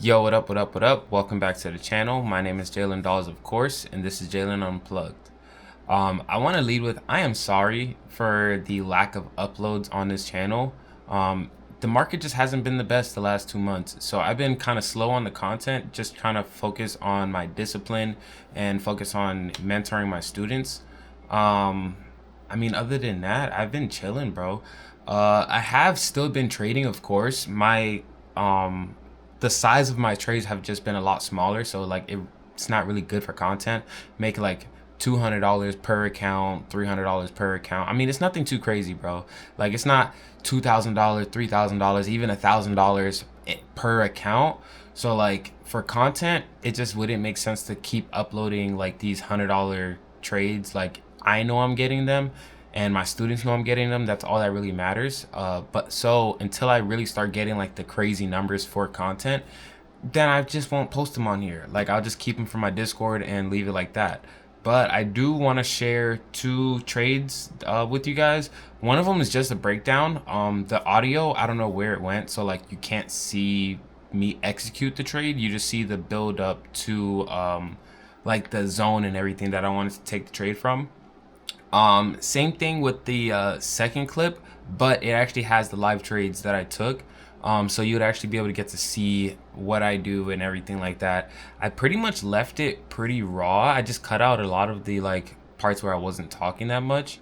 Yo, what up, what up, what up? Welcome back to the channel. My name is Jalen Dawes, of course, and this is Jalen Unplugged. I want to lead with I am sorry for the lack of uploads on this channel. The market just hasn't been the best the last 2 months, so I've been kind of slow on the content, just trying to focus on my discipline and focus on mentoring my students. Um, Other than that, I've been chilling, bro. I have still been trading, of course. Um, the size of my trades have just been a lot smaller, so it's not really good for content. Make like $200 per account, $300 per account. It's nothing too crazy, bro. Like it's not $2,000, $3,000, even $1,000 per account. So like for content, it just wouldn't make sense to keep uploading like these $100 trades. Like I know I'm getting them, and my students know I'm getting them. That's all that really matters. But so until I really start getting like the crazy numbers for content, then I just won't post them on here. Like I'll just keep them from my Discord and leave it like that. But I do want to share two trades with you guys. One of them is just a breakdown. The audio, I don't know where it went, so like you can't see me execute the trade. You just see the build up to like the zone and everything that I wanted to take the trade from. Same thing with the second clip, but it actually has the live trades that I took. So you would actually be able to get to see what I do and everything like that. I pretty much left it pretty raw. I just cut out a lot of the like parts where I wasn't talking that much.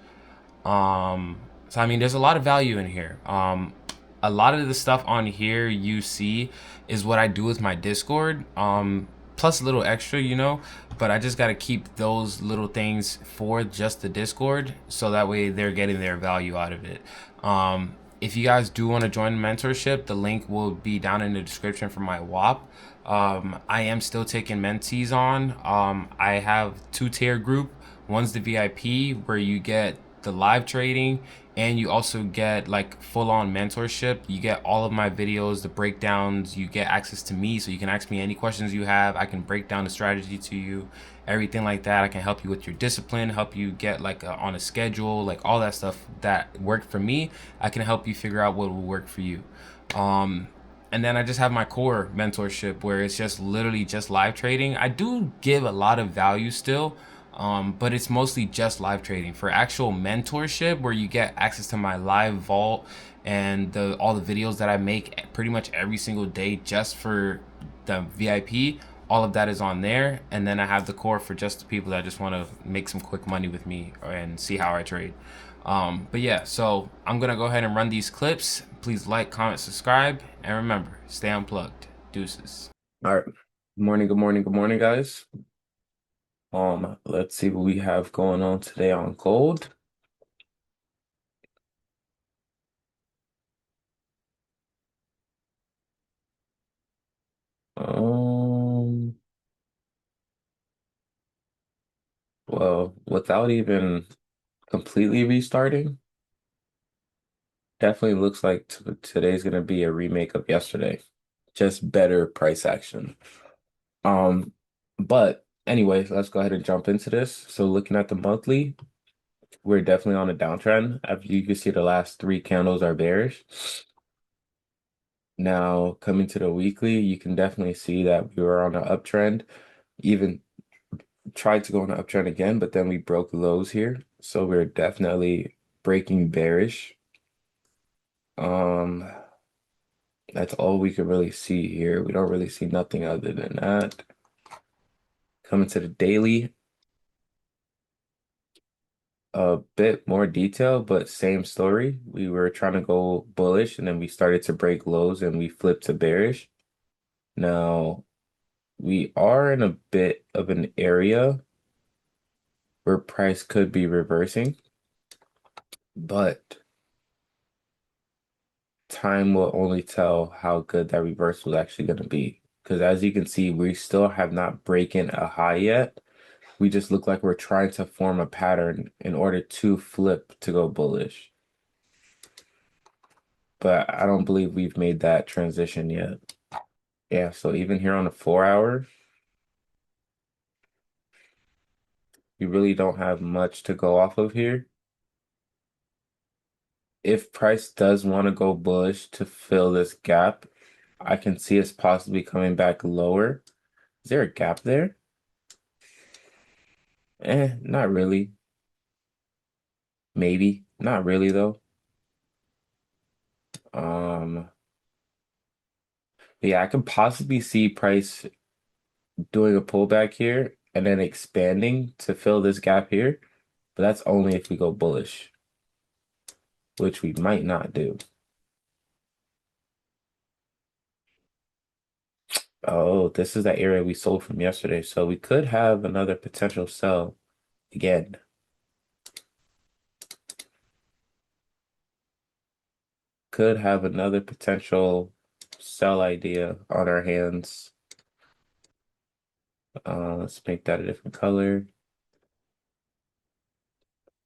There's a lot of value in here. A lot of the stuff on here you see is what I do with my Discord. Plus a little extra, but I just got to keep those little things for just the Discord so that way they're getting their value out of it. If you guys do want to join mentorship, the link will be down in the description for my WAP. I am still taking mentees on. I have two-tier group. One's the VIP where you get the live trading, and you also get like full-on mentorship. You get all of my videos, the breakdowns. You get access to me, so you can ask me any questions you have. I can break down the strategy to you, everything like that. I can help you with your discipline, help you get on a schedule, like all that stuff that worked for me. I can help you figure out what will work for you. And then I just have my core mentorship where it's just literally just live trading. I do give a lot of value still, but it's mostly just live trading. For actual mentorship, where you get access to my live vault and all the videos that I make pretty much every single day just for the VIP, all of that is on there. And then I have the core for just the people that just want to make some quick money with me and see how I trade. But yeah, so I'm gonna go ahead and run these clips. Please like, comment, subscribe, and remember, stay unplugged. Deuces. All right. Good morning, good morning, good morning, guys. Let's see what we have going on today on gold. Well, without even completely restarting, definitely looks like today's gonna be a remake of yesterday, just better price action. Um, but anyway, let's go ahead and jump into this. So looking at the monthly, we're definitely on a downtrend. As you can see, the last three candles are bearish. Now, coming to the weekly, you can definitely see that we were on an uptrend, even tried to go on an uptrend again, but then we broke lows here. So we're definitely breaking bearish. Um, that's all we can really see here. We don't really see nothing other than that. Coming to the daily, a bit more detail, but same story. We were trying to go bullish and then we started to break lows and we flipped to bearish. Now, we are in a bit of an area where price could be reversing, but time will only tell how good that reversal is actually going to be. Because as you can see, we still have not broken a high yet. We just look like we're trying to form a pattern in order to flip to go bullish. But I don't believe we've made that transition yet. Yeah, so even here on the 4 hour, you really don't have much to go off of here. If price does want to go bullish to fill this gap, I can see us possibly coming back lower. Is there a gap there? Not really. Maybe. Not really though. Um, yeah, I can possibly see price doing a pullback here and then expanding to fill this gap here, but that's only if we go bullish, which we might not do. Oh, this is the area we sold from yesterday, so we could have another potential sell again. Could have another potential sell idea on our hands. Let's make that a different color.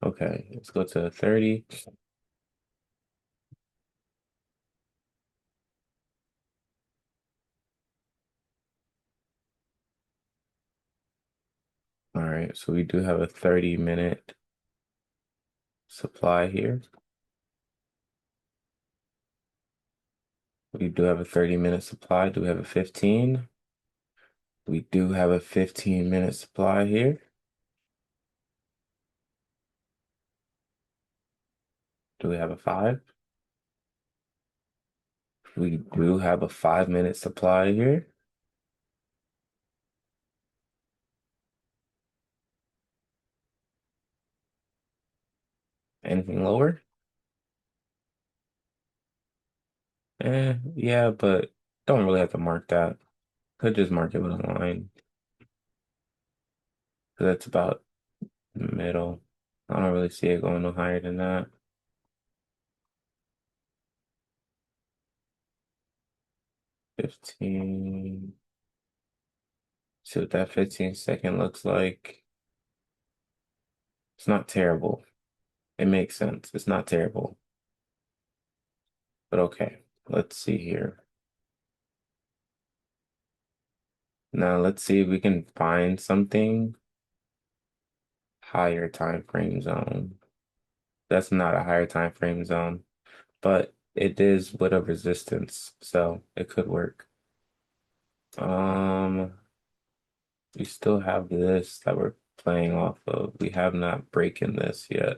Okay, let's go to 30. All right, so we do have a 30-minute supply here. We do have a 30-minute supply. Do we have a 15? We do have a 15-minute supply here. Do we have a 5? We do have a 5-minute supply here. Anything lower? Yeah, but don't really have to mark that. Could just mark it with a line. So that's about the middle. I don't really see it going no higher than that. 15. See what that 15-second looks like. It's not terrible. It makes sense. It's not terrible. But okay, let's see here. Now let's see if we can find something higher time frame zone. That's not a higher time frame zone, but it is with a resistance, so it could work. Um, we still have this that we're playing off of. We have not broken this yet.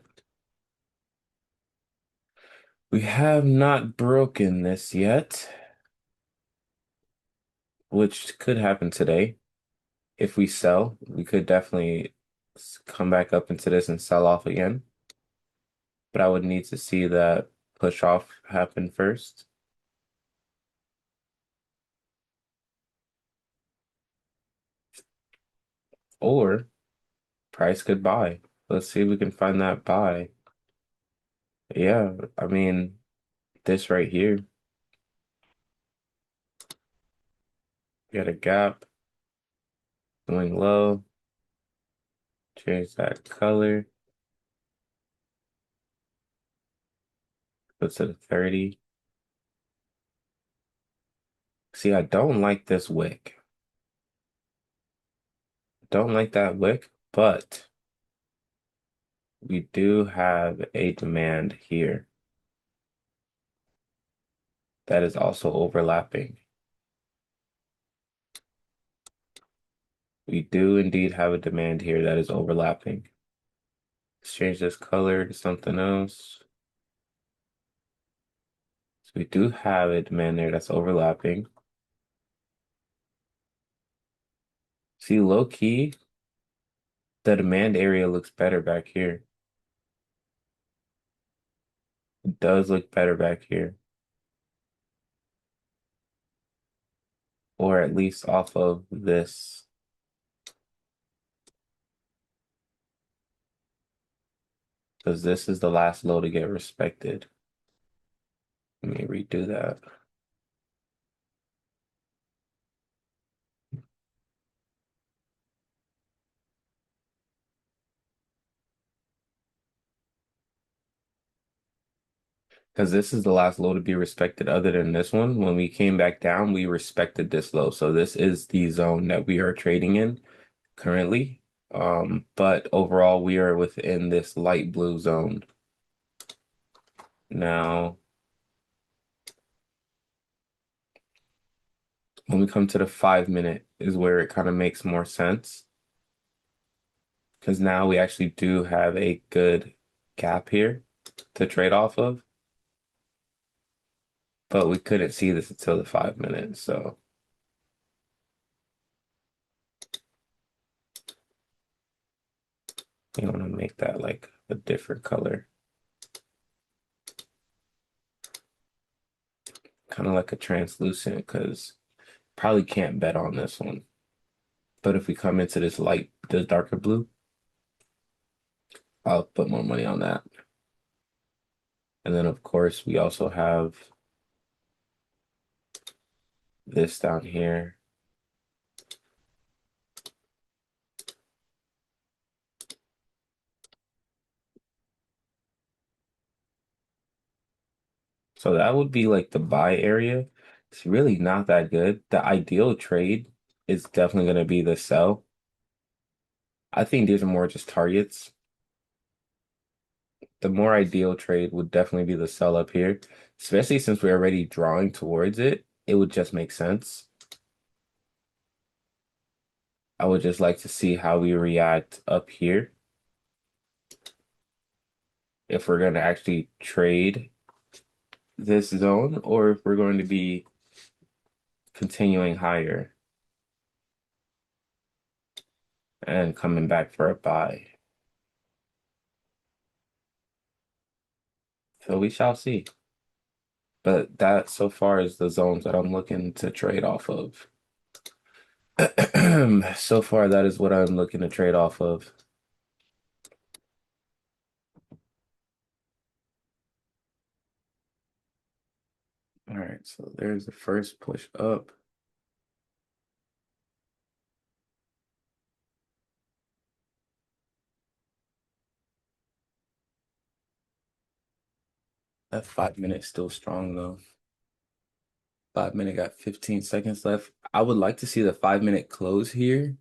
We have not broken this yet, which could happen today. If we sell, we could definitely come back up into this and sell off again. But I would need to see that push off happen first. Or price could buy. Let's see if we can find that buy. Yeah, I mean, this right here, got a gap going low. Change that color. Go to the 30. See, I don't like this wick. Don't like that wick, but we do have a demand here that is also overlapping. We do indeed have a demand here that is overlapping. Let's change this color to something else. So we do have a demand there that's overlapping. See, low key, the demand area looks better back here. It does look better back here. Or at least off of this. Because this is the last low to get respected. Let me redo that. Because this is the last low to be respected other than this one. When we came back down, we respected this low. So this is the zone that we are trading in currently. But overall, we are within this light blue zone. Now, when we come to the 5 minute is where it kind of makes more sense because now we actually do have a good gap here to trade off of, but we couldn't see this until the 5 minutes. So you want to make that like a different color, kind of like a translucent because probably can't bet on this one. But if we come into this light, this darker blue, I'll put more money on that. And then of course we also have this down here. So that would be like the buy area. It's really not that good. The ideal trade is definitely going to be the sell. I think these are more just targets. The more ideal trade would definitely be the sell up here, especially since we're already drawing towards it. It would just make sense. I would just like to see how we react up here if we're going to actually trade this zone or if we're going to be continuing higher and coming back for a buy. So we shall see. But that so far is the zones that I'm looking to trade off of. So far, that is what I'm looking to trade off of. All right, so there's the first push up. That 5 minute still strong though. 5 minute got 15 seconds left. I would like to see the 5 minute close here,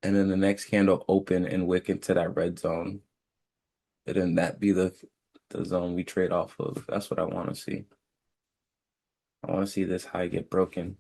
and then the next candle open and wick into that red zone. And then that be the zone we trade off of. That's what I want to see. I want to see this high get broken.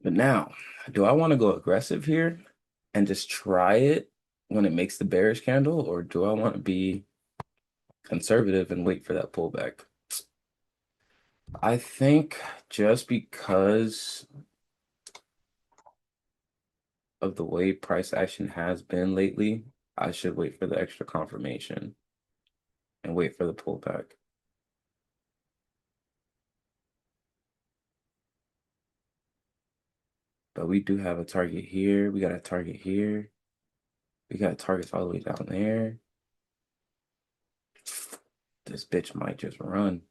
But now, do I want to go aggressive here and just try it when it makes the bearish candle, or do I want to be conservative and wait for that pullback? I think just because of the way price action has been lately, I should wait for the extra confirmation and wait for the pullback. But we do have a target here. We got a target here. We got targets all the way down there. This bitch might just run.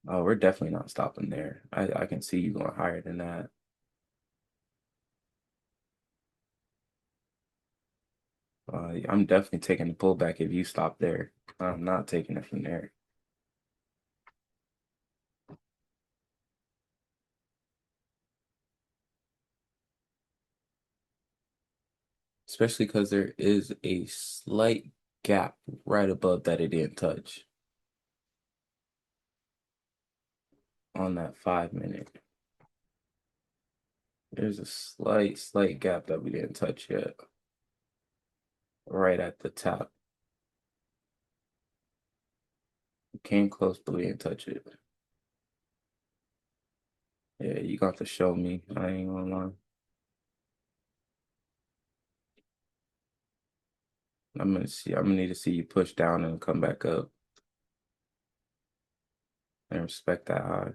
Oh, we're definitely not stopping there. I can see you going higher than that. I'm definitely taking the pullback if you stop there. I'm not taking it from there. Especially because there is a slight gap right above that it didn't touch on that 5 minute. There's a slight gap that we didn't touch yet. Right at the top. We came close, but we didn't touch it. Yeah, you got to show me. I ain't gonna lie. I'm gonna need to see you push down and come back up and respect that high.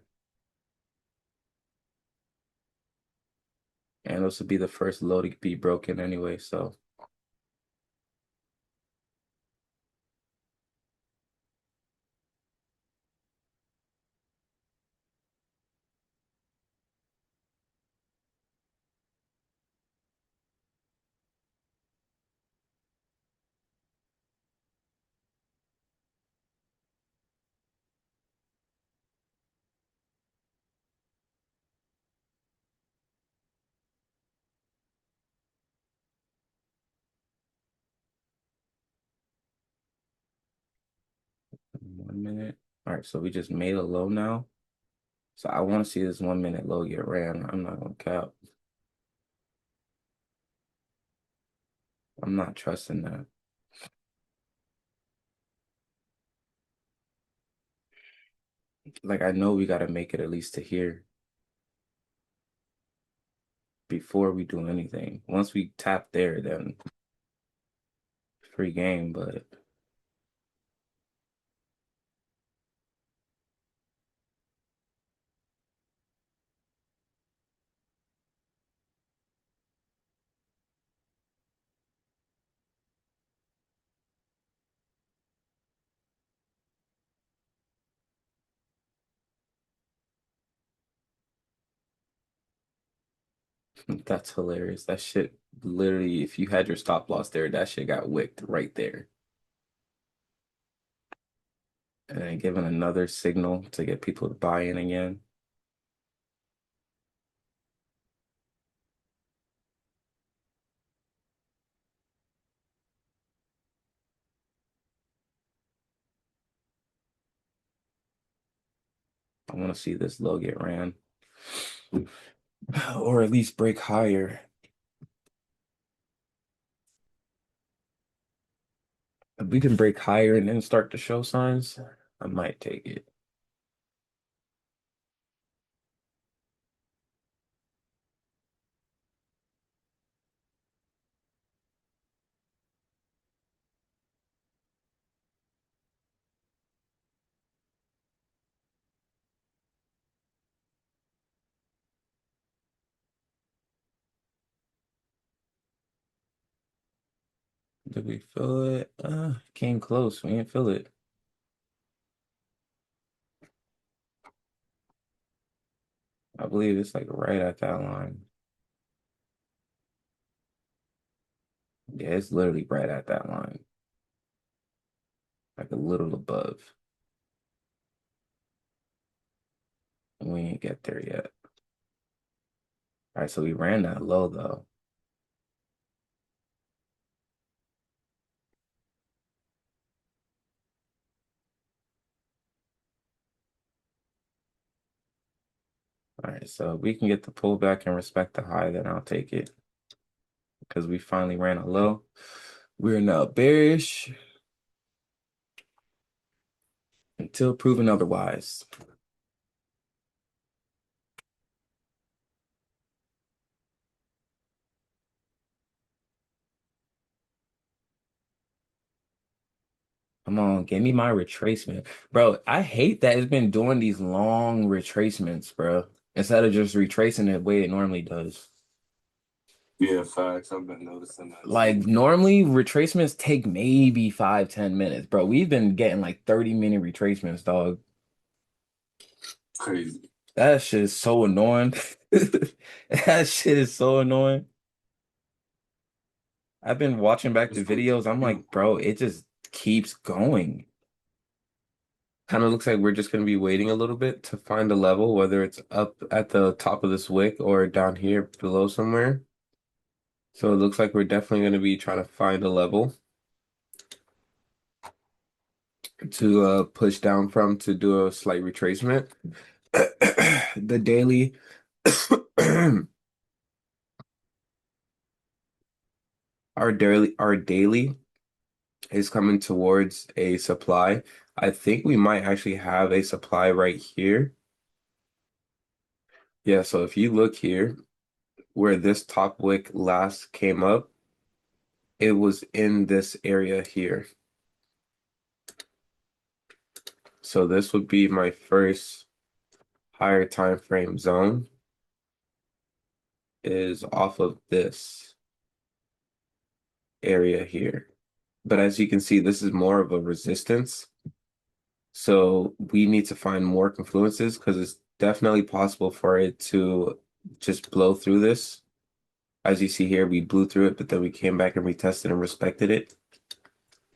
And this will be the first low to be broken anyway, so right, so we just made a low now. So I want to see this 1 minute low get ran. I'm not gonna cap. I'm not trusting that. Like I know we gotta make it at least to here before we do anything. Once we tap there, then free game, but that's hilarious. That shit literally, if you had your stop loss there, that shit got wicked right there. And then given another signal to get people to buy in again. I want to see this low get ran. Or at least break higher. If we can break higher and then start to show signs, I might take it. Did we feel it? Came close. We didn't feel it. I believe it's like right at that line. Yeah, it's literally right at that line. Like a little above. We ain't get there yet. All right, so we ran that low though. All right, so we can get the pullback and respect the high, then I'll take it. Because we finally ran a low. We're now bearish until proven otherwise. Come on, give me my retracement. Bro, I hate that it's been doing these long retracements, bro. Instead of just retracing it the way it normally does. Yeah, facts. I've been noticing that Like too. normally retracements take maybe 5, 10 minutes, bro. We've been getting like 30-minute retracements, dog. Crazy. That shit is so annoying. That shit is so annoying. I've been watching back the It's good. videos. I'm like, bro, it just keeps going. Kind of looks like we're just going to be waiting a little bit to find a level, whether it's up at the top of this wick or down here below somewhere. So it looks like we're definitely going to be trying to find a level to push down from to do a slight retracement. The daily our daily is coming towards a supply. I think we might actually have a supply right here. Yeah, so if you look here where this top wick last came up, it was in this area here. So this would be my first higher time frame zone is off of this area here. But as you can see, this is more of a resistance. So we need to find more confluences because it's definitely possible for it to just blow through this. As you see here, we blew through it, but then we came back and retested and respected it.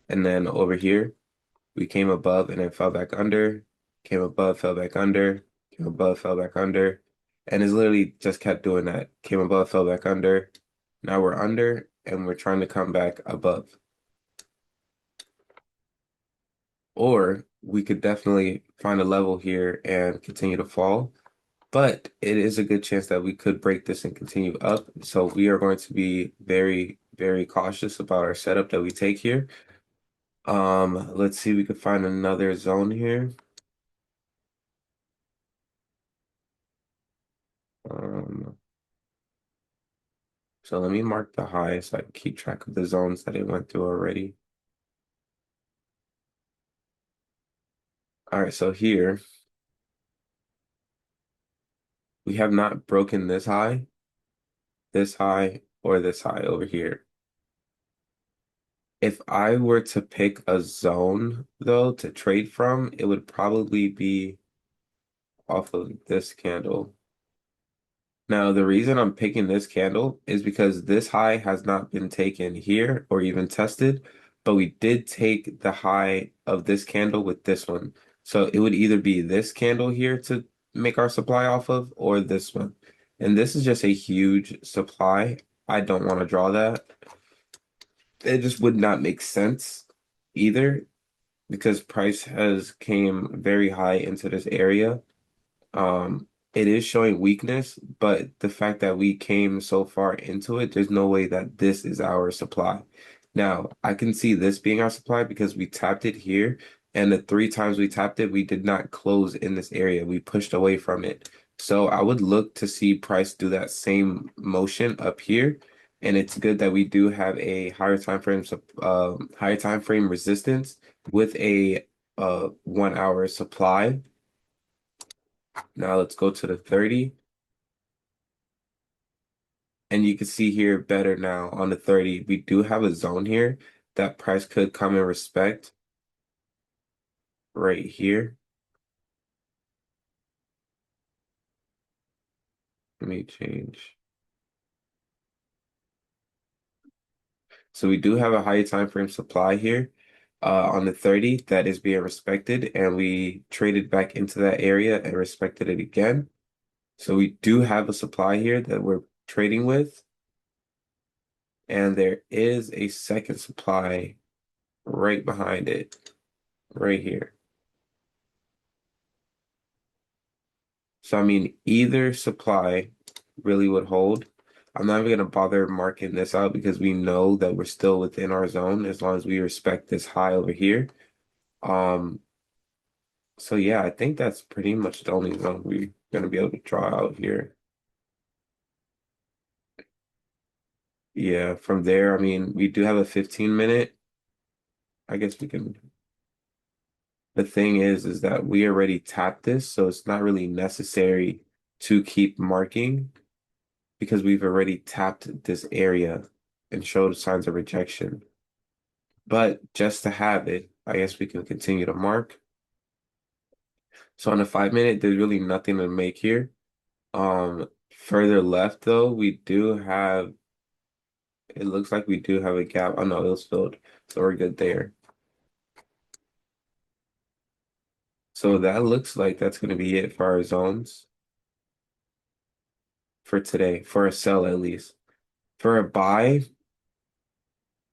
And then over here, we came above and then fell back under, came above, fell back under, came above, fell back under. And it's literally just kept doing that. Came above, fell back under. Now we're under and we're trying to come back above. Or we could definitely find a level here and continue to fall. But it is a good chance that we could break this and continue up. So we are going to be very, very cautious about our setup that we take here. Let's see, we could find another zone here. Um, so let me mark the high so I can keep track of the zones that it went through already. All right, so here we have not broken this high, or this high over here. If I were to pick a zone though to trade from, it would probably be off of this candle. Now, the reason I'm picking this candle is because this high has not been taken here or even tested, but we did take the high of this candle with this one. So it would either be this candle here to make our supply off of or this one. And this is just a huge supply. I don't want to draw that. It just would not make sense either because price has came very high into this area. It is showing weakness, but the fact that we came so far into it, there's no way that this is our supply. Now, I can see this being our supply because we tapped it here, and the three times we tapped it, we did not close in this area. We pushed away from it. So I would look to see price do that same motion up here. And it's good that we do have a higher time frame resistance with a 1 hour supply. Now let's go to the 30. And you can see here better now on the 30. We do have a zone here that price could come and respect right here. Let me change. So we do have a higher time frame supply here on the 30 that is being respected, and we traded back into that area and respected it again. So we do have a supply here that we're trading with, and there is a second supply right behind it, right here. So I mean, either supply really would hold. I'm not even gonna bother marking this out because we know that we're still within our zone as long as we respect this high over here. Um, so yeah, I think that's pretty much the only zone we're gonna be able to draw out here. Yeah, from there, I mean, we do have a 15-minute. I guess we can. The thing is that we already tapped this, so it's not really necessary to keep marking because we've already tapped this area and showed signs of rejection. But just to have it, I guess we can continue to mark. So on the 5 minute, there's really nothing to make here. Further left though, we do have, it looks like we do have a gap. Oh no, it was filled. So we're good there. So that looks like that's going to be it for our zones for today, for a sell at least. For a buy,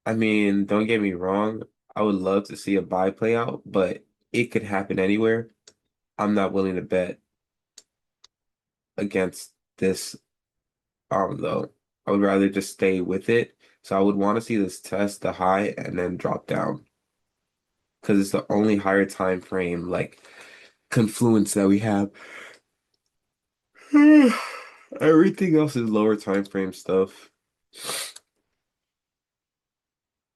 I mean, don't get me wrong. I would love to see a buy play out, but it could happen anywhere. I'm not willing to bet against this though. I would rather just stay with it. So I would want to see this test the high and then drop down because it's the only higher time frame like confluence that we have. Everything else is lower time frame stuff.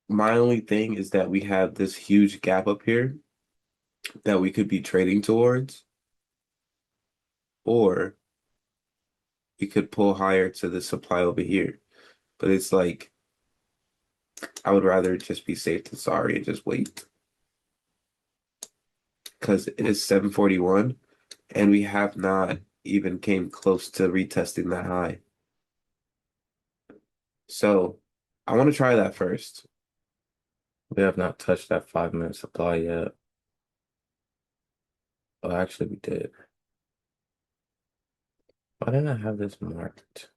My only thing is that we have this huge gap up here that we could be trading towards, or we could pull higher to the supply over here. But it's like I would rather just be safe than sorry and just wait because it is 741 and we have not even came close to retesting that high. So I want to try that first. We have not touched that 5 minute supply yet. Oh, actually, we did. Why didn't I have this marked?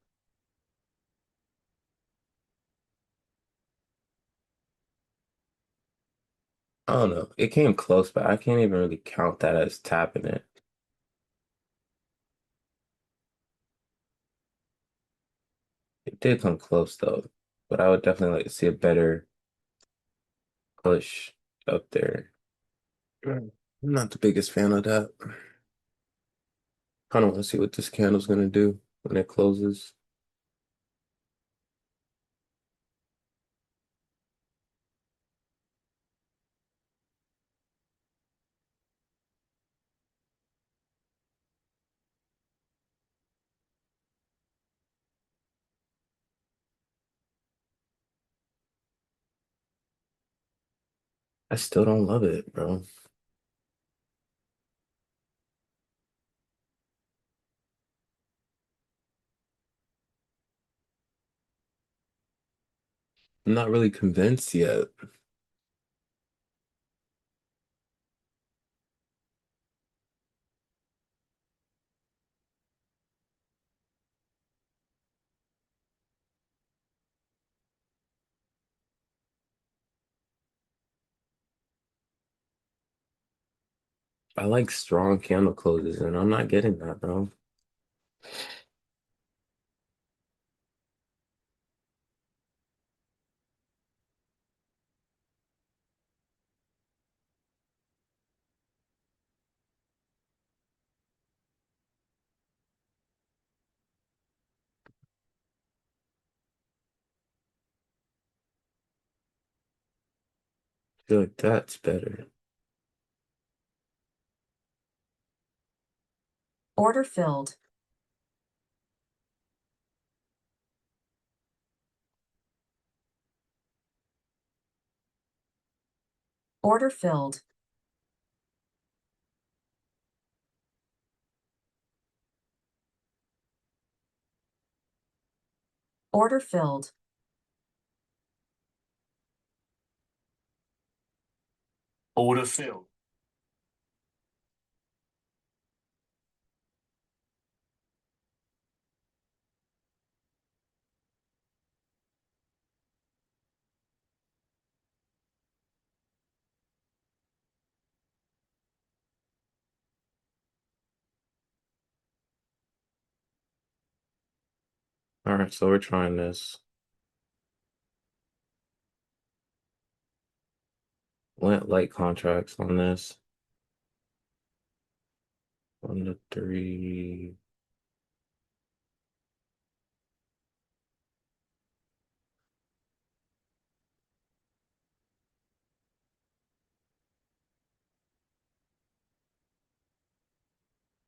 I don't know. It came close, but I can't even really count that as tapping it. It did come close though, but I would definitely like to see a better push up there. I'm not the biggest fan of that. Kind of want to see what this candle's gonna do when it closes. I still don't love it, bro. I'm not really convinced yet. I like strong candle closes, and I'm not getting that, bro. I feel like that's better. Order filled. Order filled. Order filled. Order filled. All right, so we're trying this. Went light contracts on this. 1 to 3.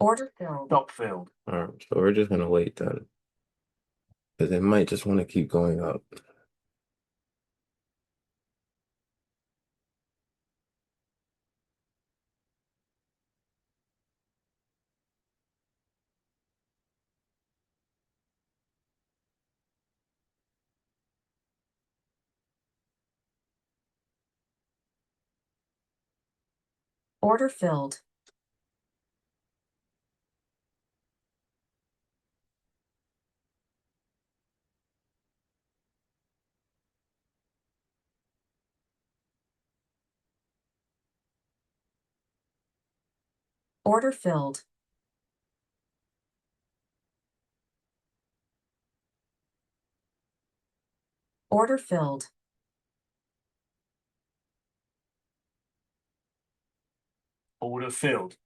Order filled. Stop filled. All right, so we're just gonna wait then, because it might just want to keep going up. Order filled. Order filled. Order filled. Order filled.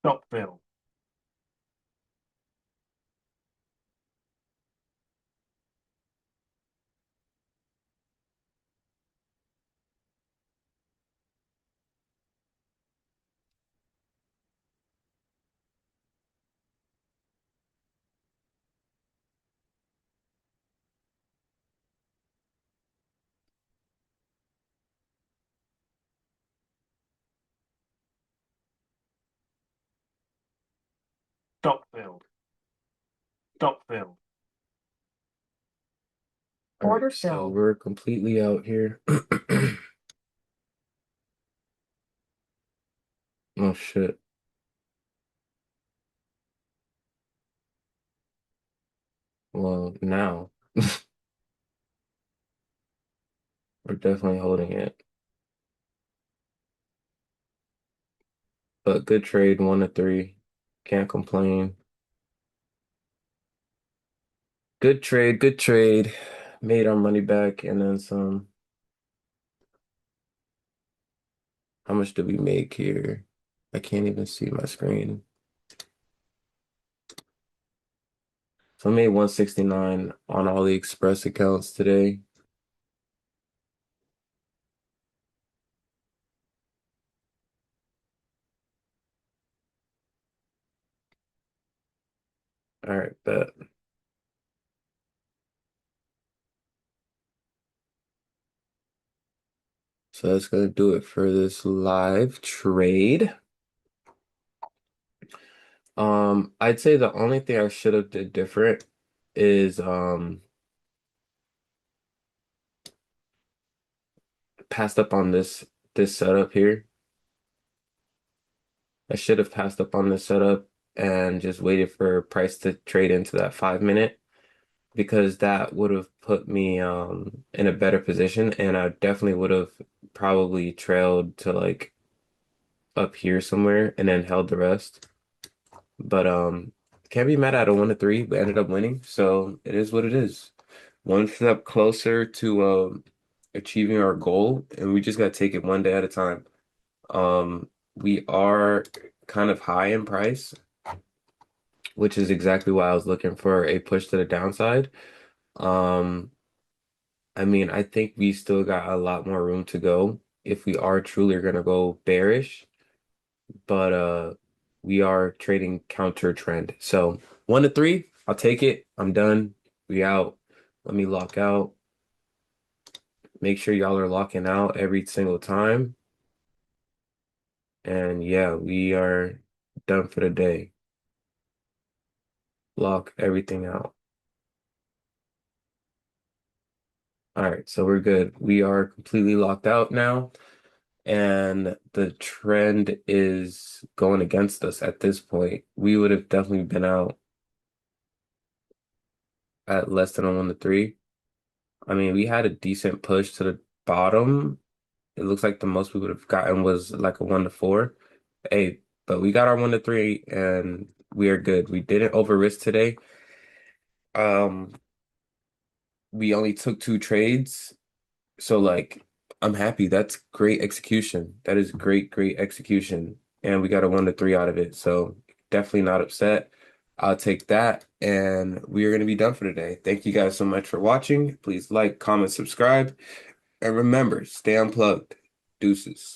Stop fill. Stop filled. Stop filled. All right, Order so filled. we're completely out here. Oh shit. Well, now we're definitely holding it. But good trade, 1 to 3. Can't complain. Good trade, good trade. Made our money back and then some. How much did we make here? I can't even see my screen. So I made 169 on all the Express accounts today. All right, bet. So that's gonna do it for this live trade. I'd say the only thing I should have did different is passed up on this setup here. I should have passed up on this setup and just waited for price to trade into that 5 minute because that would have put me in a better position and I definitely would have probably trailed to like up here somewhere and then held the rest. But can't be mad at a 1 to 3. We ended up winning, so it is what it is. One step closer to achieving our goal, and we just gotta take it one day at a time. We are kind of high in price, which is exactly why I was looking for a push to the downside. Um, I mean, I think we still got a lot more room to go if we are truly gonna go bearish, but we are trading counter trend. So 1 to 3, I'll take it. I'm done. We out. Let me lock out. Make sure y'all are locking out every single time. And yeah, we are done for the day. Lock everything out. All right, so we're good. We are completely locked out now, and the trend is going against us at this point. We would have definitely been out at less than a 1 to 3. I mean, we had a decent push to the bottom. It looks like the most we would have gotten was like a 1 to 4. Hey, but we got our 1 to 3 and we are good. We didn't over risk today. Um, we only took 2 trades. So like I'm happy. That's great execution. That is great, great execution. And we got a 1 to 3 out of it. So definitely not upset. I'll take that. And we are going to be done for today. Thank you guys so much for watching. Please like, comment, subscribe. And remember, stay unplugged. Deuces.